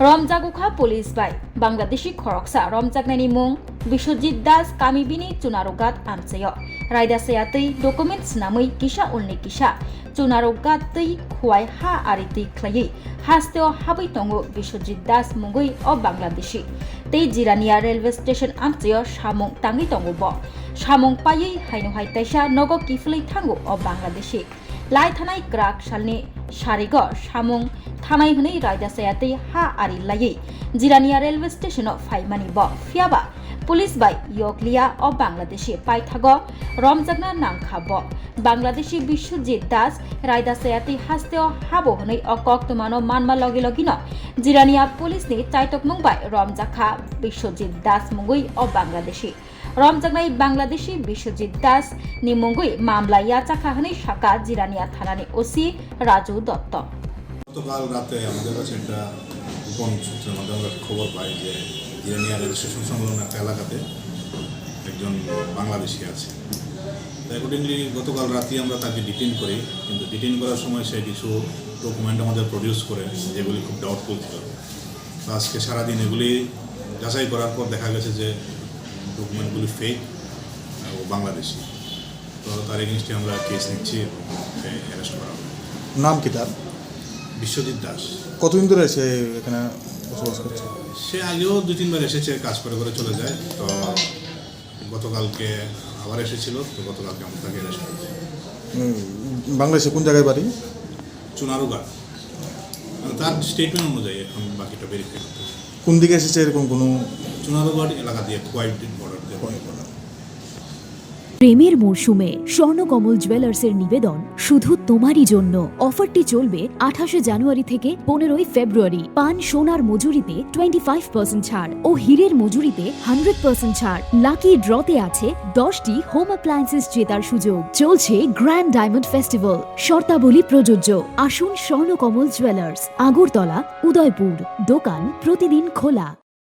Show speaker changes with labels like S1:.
S1: रमजागुखा police bye Bangladeshi खरकसा रमजागनायनि मुं बिश्वजित दास कामिबिनि चुनारोगात आमचेयो रायदासाया तै document स्नामै किसा उलनि किसा चुनारोगात तै खुवाय हा आरि तै ख्लायै हास्तेओ हाबै तंगो बिश्वजित दास मुंगै अ बांग्लादेशी तै जिरानिया रेलवे स्टेशन आमचेयो सामुं तांगै तंगो ब सामुं पायै हायनो हाय ताइसा नगो किफलै थांगो अ बांग्लादेशी लाई थानाय क्राक सालनि सारिग सामुं थानाय हनै रायदासाया तै हा आरि लायै जिरानिया रेलवे स्टेशन फाइमानि ब फियाबा पुलिस बाय यगलिया अ बांग्लादेशी पाइथाग रमजागना नांखा ब बांग्लादेशी बिश्वजित दास रायदासाया तै हास्तेओ हाबो हनै अ कक्तमानो मानमा लगे लगिन जिरानिया पुलिसनि चाइटक मुंबाय रमजाखा बिश्वजित दास मुंगै अ बांग्लादेशी रमजागनाय बांग्लादेशी बिश्वजित दास नि मुंगै मामला याचाखा हनै शाखा जिरानिया थानानि ओसि राजू दत्त।
S2: গতকাল রাতে আমাদের কাছে একটা গোপন সূত্রের মাধ্যমে আমরা খবর পাই যে জিরানিয়া রেল স্টেশন সংলগ্ন একটা এলাকাতে একজন বাংলাদেশি আছে। অ্যাকর্ডিংলি গতকাল রাতে আমরা তাকে ডিটেইন করি, কিন্তু ডিটেইন করার সময় সে কিছু ডকুমেন্ট আমাদের প্রডিউস করে যেগুলি খুব ডাউটফুল ছিল। তো আজকে সারাদিন এগুলি যাচাই করার পর দেখা গেছে যে ডকুমেন্টগুলি ফেক ও বাংলাদেশি। তো তার এগেনস্টে আমরা কেস নিচ্ছি এবং অ্যারেস্ট করা হবে।
S3: নাম কি তার?
S2: বিশ্বজিৎ দাস।
S3: কতদিন ধরে সে এখানে বসবাস করছে?
S2: সে আগেও 2-3 বার এসেছে, কাজ করে করে চলে যায়। তো গতকালকে আবার এসেছিল, তো গতকালকে আমরা তাকে অ্যারেস্ট করেছি।
S3: বাংলাদেশে কোন জায়গায় বাড়ি?
S2: চুনারুঘাট, তার স্টেটমেন্ট অনুযায়ী এখন বাকিটা ভেরিফাই করতে হবে।
S3: কোন দিকে এসেছে এরকম কোনো?
S2: চুনারুঘাট এলাকা দিয়ে খোয়াই বর্ডার দিয়ে।
S4: প্রেমের মরশুমে স্বর্ণকমল জুয়েলার্সের নিবেদন শুধু তোমারই জন্য। অফারটি চলবে 28 জানুয়ারি থেকে 15 ফেব্রুয়ারি। পান সোনার মজুরিতে 25% ছাড় ও হীরের মজুরিতে 100% ছাড়। লাকি ড্রতে আছে 10টি হোম অ্যাপ্লায়েন্সেস জেতার সুযোগ। চলছে গ্র্যান্ড ডায়মন্ড ফেস্টিভ্যাল। শর্তাবলী প্রযোজ্য। আসুন স্বর্ণকমল জুয়েলার্স, আগরতলা, উদয়পুর। দোকান প্রতিদিন খোলা।